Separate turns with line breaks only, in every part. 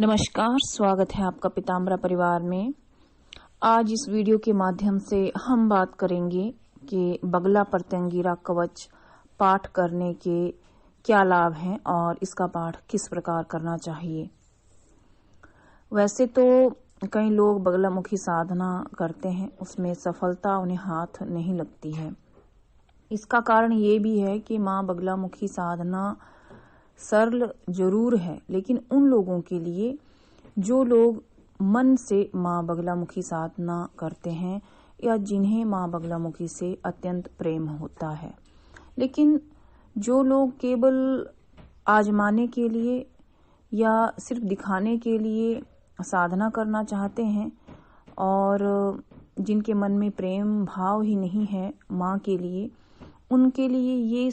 नमस्कार, स्वागत है आपका पीताम्बरा परिवार में। आज इस वीडियो के माध्यम से हम बात करेंगे कि बगला प्रत्यंगिरा कवच पाठ करने के क्या लाभ हैं और इसका पाठ किस प्रकार करना चाहिए। वैसे तो कई लोग बगलामुखी साधना करते हैं, उसमें सफलता उन्हें हाथ नहीं लगती है। इसका कारण ये भी है कि माँ बगलामुखी साधना सरल जरूर है, लेकिन उन लोगों के लिए जो लोग मन से माँ बगलामुखी साधना करते हैं या जिन्हें माँ बगलामुखी से अत्यंत प्रेम होता है। लेकिन जो लोग केवल आजमाने के लिए या सिर्फ दिखाने के लिए साधना करना चाहते हैं और जिनके मन में प्रेम भाव ही नहीं है माँ के लिए, उनके लिए ये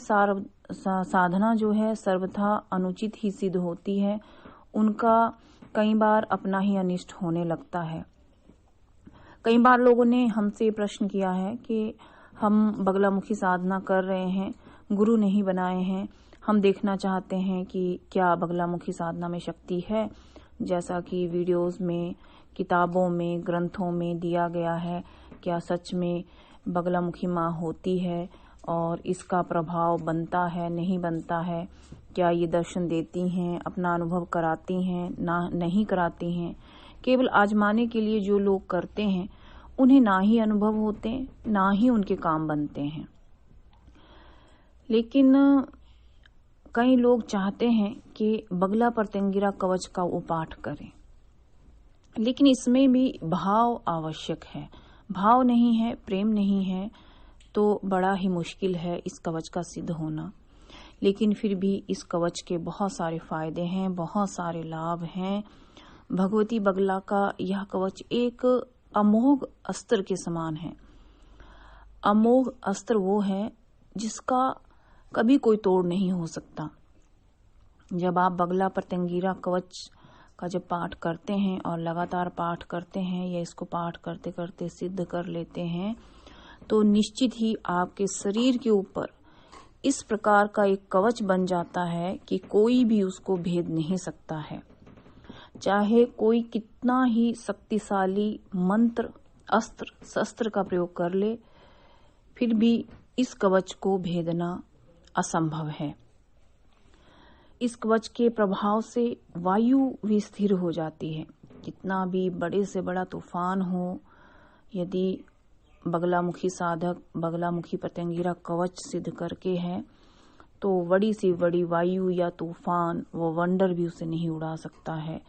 साधना जो है सर्वथा अनुचित ही सिद्ध होती है। उनका कई बार अपना ही अनिष्ट होने लगता है। कई बार लोगों ने हमसे प्रश्न किया है कि हम बगलामुखी साधना कर रहे हैं, गुरु नहीं बनाए हैं, हम देखना चाहते हैं कि क्या बगलामुखी साधना में शक्ति है, जैसा कि वीडियोस में, किताबों में, ग्रंथों में दिया गया है। क्या सच में बगलामुखी माँ होती है और इसका प्रभाव बनता है, नहीं बनता है? क्या ये दर्शन देती हैं, अपना अनुभव कराती हैं, ना नहीं कराती हैं? केवल आजमाने के लिए जो लोग करते हैं उन्हें ना ही अनुभव होते, ना ही उनके काम बनते हैं। लेकिन कई लोग चाहते हैं कि बगला प्रत्यंगिरा कवच का वो पाठ करें, लेकिन इसमें भी भाव आवश्यक है। भाव नहीं है, प्रेम नहीं है, तो बड़ा ही मुश्किल है इस कवच का सिद्ध होना। लेकिन फिर भी इस कवच के बहुत सारे फायदे हैं, बहुत सारे लाभ हैं। भगवती बगला का यह कवच एक अमोघ अस्त्र के समान है। अमोघ अस्त्र वो है जिसका कभी कोई तोड़ नहीं हो सकता। जब आप बगला प्रत्यंगिरा कवच का जब पाठ करते हैं और लगातार पाठ करते हैं या इसको पाठ करते करते सिद्ध कर लेते हैं, तो निश्चित ही आपके शरीर के ऊपर इस प्रकार का एक कवच बन जाता है कि कोई भी उसको भेद नहीं सकता है। चाहे कोई कितना ही शक्तिशाली मंत्र, अस्त्र, शस्त्र का प्रयोग कर ले, फिर भी इस कवच को भेदना असंभव है। इस कवच के प्रभाव से वायु भी स्थिर हो जाती है। कितना भी बड़े से बड़ा तूफान हो, यदि बगलामुखी साधक बगलामुखी प्रत्यंगिरा कवच सिद्ध करके है, तो बड़ी सी बड़ी वायु या तूफान, वो वंडर भी उसे नहीं उड़ा सकता है।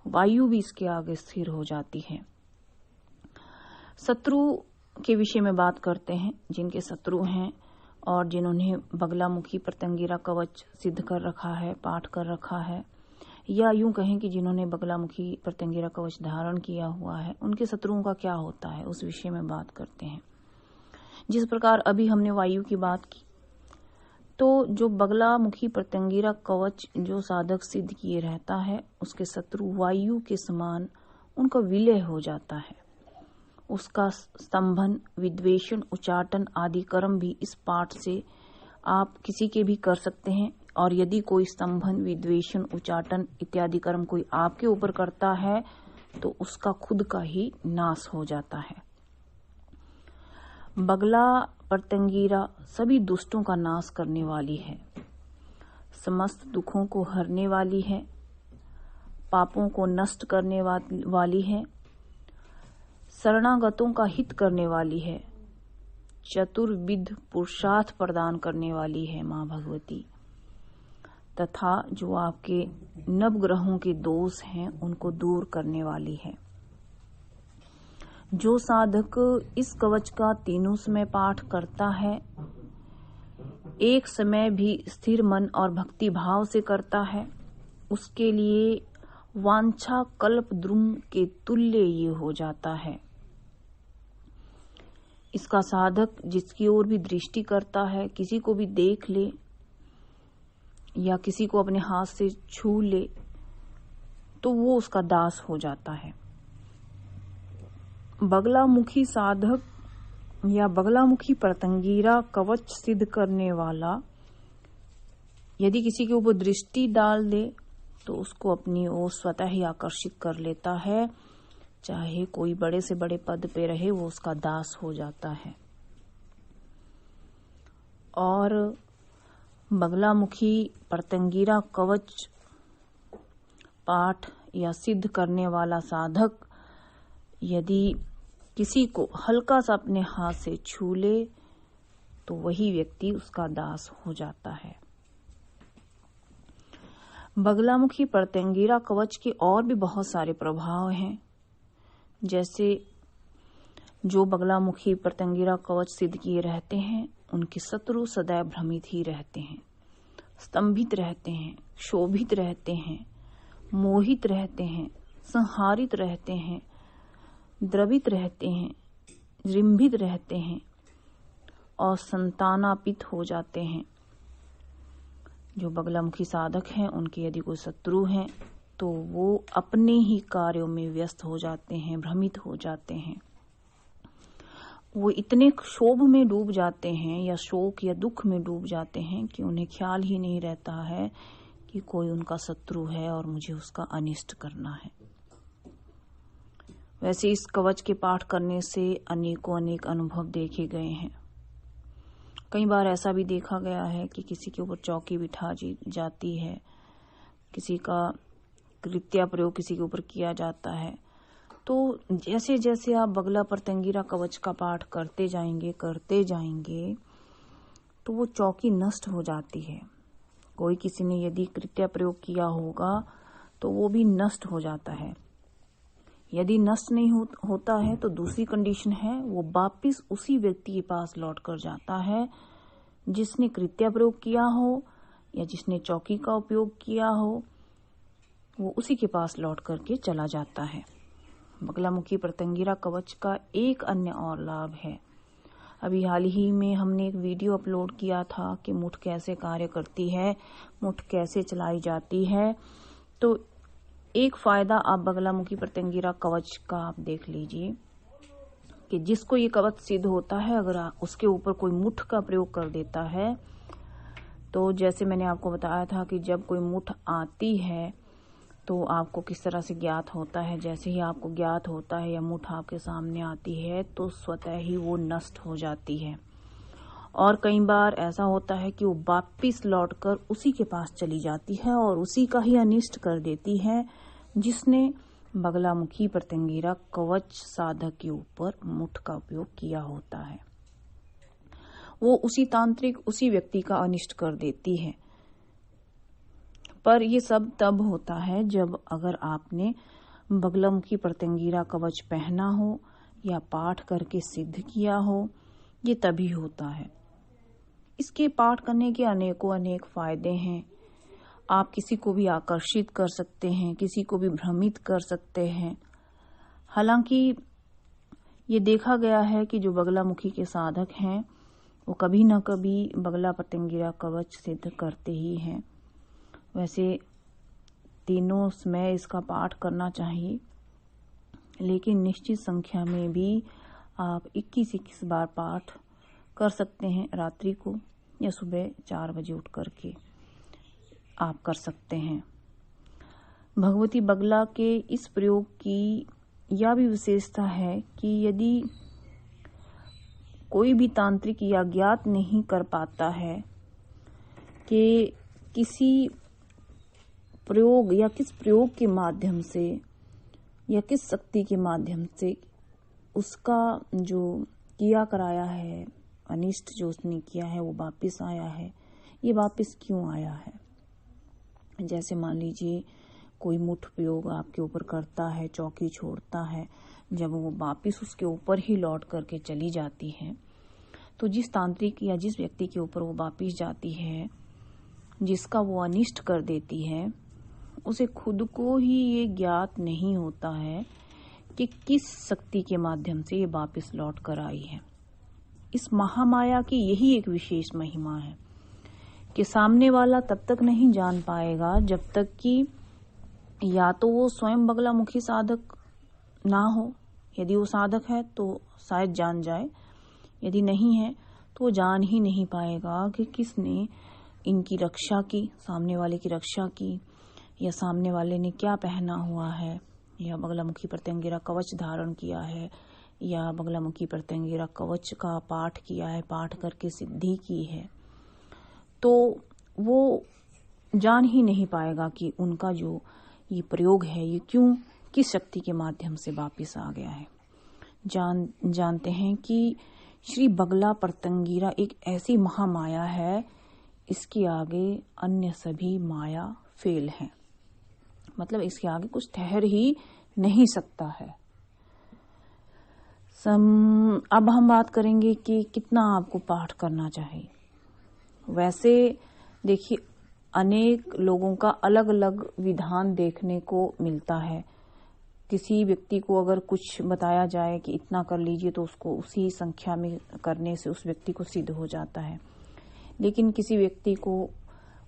वायु भी इसके आगे स्थिर हो जाती है। शत्रु के विषय में बात करते हैं। जिनके शत्रु हैं और जिन्होंने बगलामुखी प्रत्यंगिरा कवच सिद्ध कर रखा है, पाठ कर रखा है, या यूं कहें कि जिन्होंने बगलामुखी प्रत्यंगिरा कवच धारण किया हुआ है, उनके शत्रुओं का क्या होता है, उस विषय में बात करते हैं। जिस प्रकार अभी हमने वायु की बात की, तो जो बगलामुखी प्रत्यंगिरा कवच जो साधक सिद्ध किए रहता है, उसके शत्रु वायु के समान उनका विलय हो जाता है। उसका स्तंभन, विद्वेषण, उच्चाटन आदि कर्म भी इस पाठ से आप किसी के भी कर सकते हैं। और यदि कोई स्तंभन, विद्वेषण, उच्चाटन इत्यादि कर्म कोई आपके ऊपर करता है, तो उसका खुद का ही नाश हो जाता है। बगला प्रत्यंगिरा सभी दुष्टों का नाश करने वाली है, समस्त दुखों को हरने वाली है, पापों को नष्ट करने वाली है, शरणागतों का हित करने वाली है, चतुर्विध पुरुषार्थ प्रदान करने वाली है माँ भगवती, तथा जो आपके नवग्रहों के दोष हैं उनको दूर करने वाली है। जो साधक इस कवच का तीनों समय पाठ करता है, एक समय भी स्थिर मन और भक्ति भाव से करता है, उसके लिए वांछा कल्प द्रुम के तुल्य ये हो जाता है। इसका साधक जिसकी ओर भी दृष्टि करता है, किसी को भी देख ले या किसी को अपने हाथ से छू ले, तो वो उसका दास हो जाता है। बगलामुखी साधक या बगलामुखी प्रत्यंगिरा कवच सिद्ध करने वाला यदि किसी के ऊपर दृष्टि डाल दे तो उसको अपनी ओर स्वतः ही आकर्षित कर लेता है। चाहे कोई बड़े से बड़े पद पे रहे, वो उसका दास हो जाता है। और बगलामुखी पर्तंगिरा कवच पाठ या सिद्ध करने वाला साधक यदि किसी को हल्का सा अपने हाथ से छू ले तो वही व्यक्ति उसका दास हो जाता है। बगलामुखी पर्तंगिरा कवच के और भी बहुत सारे प्रभाव हैं। जैसे जो बगलामुखी पर्तंगिरा कवच सिद्ध किए रहते हैं, उनके शत्रु सदैव भ्रमित ही रहते हैं, स्तंभित रहते हैं, शोभित रहते हैं, मोहित रहते हैं, संहारित रहते हैं, द्रवित रहते हैं, जृंभित रहते हैं और संतानापित हो जाते हैं। जो बगलामुखी साधक हैं, उनके यदि कोई शत्रु हैं तो वो अपने ही कार्यों में व्यस्त हो जाते हैं, भ्रमित हो जाते हैं। वो इतने क्षोभ में डूब जाते हैं या शोक या दुख में डूब जाते हैं कि उन्हें ख्याल ही नहीं रहता है कि कोई उनका शत्रु है और मुझे उसका अनिष्ट करना है। वैसे इस कवच के पाठ करने से अनेकों अनेक अनुभव देखे गए हैं। कई बार ऐसा भी देखा गया है कि किसी के ऊपर चौकी बिठा जाती है, किसी का कृत्या प्रयोग किसी के ऊपर किया जाता है, तो जैसे जैसे आप बगला पर्तंगिरा कवच का पाठ करते जाएंगे तो वो चौकी नष्ट हो जाती है। कोई किसी ने यदि कृत्या प्रयोग किया होगा तो वो भी नष्ट हो जाता है। यदि नष्ट नहीं होता है तो दूसरी कंडीशन है, वो वापिस उसी व्यक्ति के पास लौट कर जाता है जिसने कृत्या प्रयोग किया हो या जिसने चौकी का उपयोग किया हो, वो उसी के पास लौट करके चला जाता है। बगलामुखी पर्तंगिरा कवच का एक अन्य और लाभ है। अभी हाल ही में हमने एक वीडियो अपलोड किया था कि मुठ कैसे कार्य करती है, मुठ कैसे चलाई जाती है। तो एक फायदा आप बगलामुखी पर्तंगिरा कवच का आप देख लीजिए कि जिसको ये कवच सिद्ध होता है, अगर उसके ऊपर कोई मुठ का प्रयोग कर देता है, तो जैसे मैंने आपको बताया था कि जब कोई मुठ आती है तो आपको किस तरह से ज्ञात होता है। जैसे ही आपको ज्ञात होता है या मुठ आपके सामने आती है तो स्वतः ही वो नष्ट हो जाती है। और कई बार ऐसा होता है कि वो वापिस लौटकर उसी के पास चली जाती है और उसी का ही अनिष्ट कर देती है जिसने बगलामुखी पर्तंगिरा कवच साधक के ऊपर मुठ का उपयोग किया होता है। वो उसी तांत्रिक उसी व्यक्ति का अनिष्ट कर देती है। पर ये सब तब होता है जब अगर आपने बगलामुखी पर्तंगिरा कवच पहना हो या पाठ करके सिद्ध किया हो, ये तभी होता है। इसके पाठ करने के अनेकों अनेक फायदे हैं। आप किसी को भी आकर्षित कर सकते हैं, किसी को भी भ्रमित कर सकते हैं। हालांकि ये देखा गया है कि जो बगलामुखी के साधक हैं वो कभी न कभी बगला पर्तंगिरा कवच सिद्ध करते ही हैं। वैसे तीनों समय इसका पाठ करना चाहिए, लेकिन निश्चित संख्या में भी आप 21-21 बार पाठ कर सकते हैं। रात्रि को या सुबह 4 बजे उठ करके आप कर सकते हैं। भगवती बगला के इस प्रयोग की यह भी विशेषता है कि यदि कोई भी तांत्रिक या ज्ञात नहीं कर पाता है कि किसी प्रयोग या किस प्रयोग के माध्यम से या किस शक्ति के माध्यम से उसका जो किया कराया है, अनिष्ट जो उसने किया है, वो वापिस आया है। ये वापिस क्यों आया है? जैसे मान लीजिए कोई मुठ प्रयोग आपके ऊपर करता है, चौकी छोड़ता है, जब वो वापिस उसके ऊपर ही लौट करके चली जाती है, तो जिस तांत्रिक या जिस व्यक्ति के ऊपर वो वापिस जाती है, जिसका वो अनिष्ट कर देती है, उसे खुद को ही ये ज्ञात नहीं होता है कि किस शक्ति के माध्यम से ये वापिस लौट कर आई है। इस महामाया की यही एक विशेष महिमा है कि सामने वाला तब तक नहीं जान पाएगा जब तक कि या तो वो स्वयं बगलामुखी साधक ना हो। यदि वो साधक है तो शायद जान जाए, यदि नहीं है तो वो जान ही नहीं पाएगा कि किसने इनकी रक्षा की, सामने वाले की रक्षा की, या सामने वाले ने क्या पहना हुआ है, या बगलामुखी प्रत्यंगिरा कवच धारण किया है, या बगलामुखी प्रत्यंगिरा कवच का पाठ किया है, पाठ करके सिद्धि की है, तो वो जान ही नहीं पाएगा कि उनका जो ये प्रयोग है ये क्यों, किस शक्ति के माध्यम से वापिस आ गया है। जानते हैं कि श्री बगला प्रत्यंगिरा एक ऐसी महामाया है, इसके आगे अन्य सभी माया फेल है, मतलब इसके आगे कुछ ठहर ही नहीं सकता है। अब हम बात करेंगे कि कितना आपको पाठ करना चाहिए। वैसे देखिए, अनेक लोगों का अलग अलग विधान देखने को मिलता है। किसी व्यक्ति को अगर कुछ बताया जाए कि इतना कर लीजिए तो उसको उसी संख्या में करने से उस व्यक्ति को सिद्ध हो जाता है, लेकिन किसी व्यक्ति को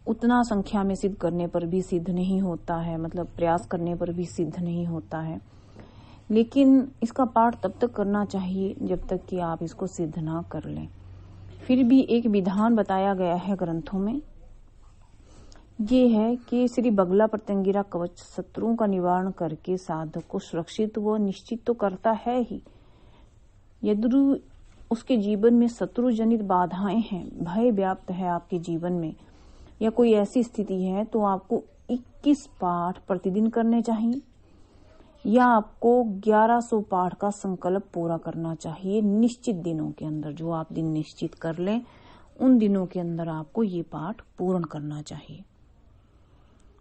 उतना संख्या में सिद्ध करने पर भी सिद्ध नहीं होता है, मतलब प्रयास करने पर भी सिद्ध नहीं होता है। लेकिन इसका पाठ तब तक करना चाहिए जब तक कि आप इसको सिद्ध ना कर लें। फिर भी एक विधान बताया गया है ग्रंथों में, ये है कि श्री बगला प्रत्यंगिरा कवच शत्रुओं का निवारण करके साधक को सुरक्षित व निश्चित तो करता है ही, यदि उसके जीवन में शत्रु जनित बाधाएं हैं, भय व्याप्त है आपके जीवन में, या कोई ऐसी स्थिति है, तो आपको 21 पाठ प्रतिदिन करने चाहिए, या आपको 1100 पाठ का संकल्प पूरा करना चाहिए निश्चित दिनों के अंदर। जो आप दिन निश्चित कर लें उन दिनों के अंदर आपको ये पाठ पूर्ण करना चाहिए।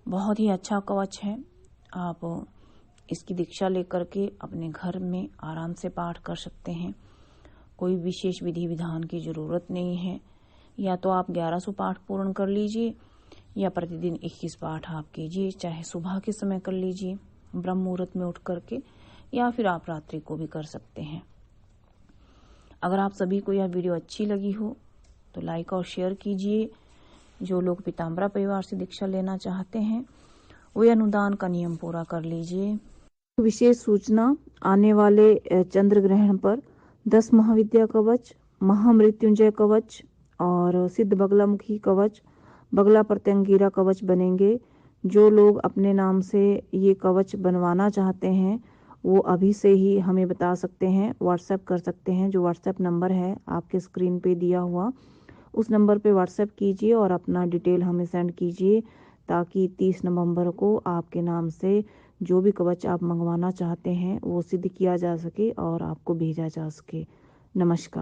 बहुत ही अच्छा कवच है, आप इसकी दीक्षा लेकर के अपने घर में आराम से पाठ कर सकते हैं। कोई विशेष विधि विधान की जरूरत नहीं है। या तो आप 1100 पाठ पूर्ण कर लीजिए, या प्रतिदिन 21 पाठ आप कीजिए, चाहे सुबह के समय कर लीजिए ब्रह्म मुहूर्त में उठ करके, या फिर आप रात्रि को भी कर सकते हैं। अगर आप सभी को यह वीडियो अच्छी लगी हो तो लाइक और शेयर कीजिए। जो लोग पीताम्बरा परिवार से दीक्षा लेना चाहते हैं वे अनुदान का नियम पूरा कर लीजिए। विशेष सूचना, आने वाले चंद्र ग्रहण पर 10 महाविद्या कवच, महामृत्युंजय कवच और सिद्ध बगलामुखी कवच, बगला प्रत्यंगिरा कवच बनेंगे। जो लोग अपने नाम से ये कवच बनवाना चाहते हैं वो अभी से ही हमें बता सकते हैं, व्हाट्सएप कर सकते हैं। जो व्हाट्सएप नंबर है आपके स्क्रीन पे दिया हुआ, उस नंबर पे व्हाट्सएप कीजिए और अपना डिटेल हमें सेंड कीजिए, ताकि 30 नवंबर को आपके नाम से जो भी कवच आप मंगवाना चाहते हैं वो सिद्ध किया जा सके और आपको भेजा जा सके। नमस्कार।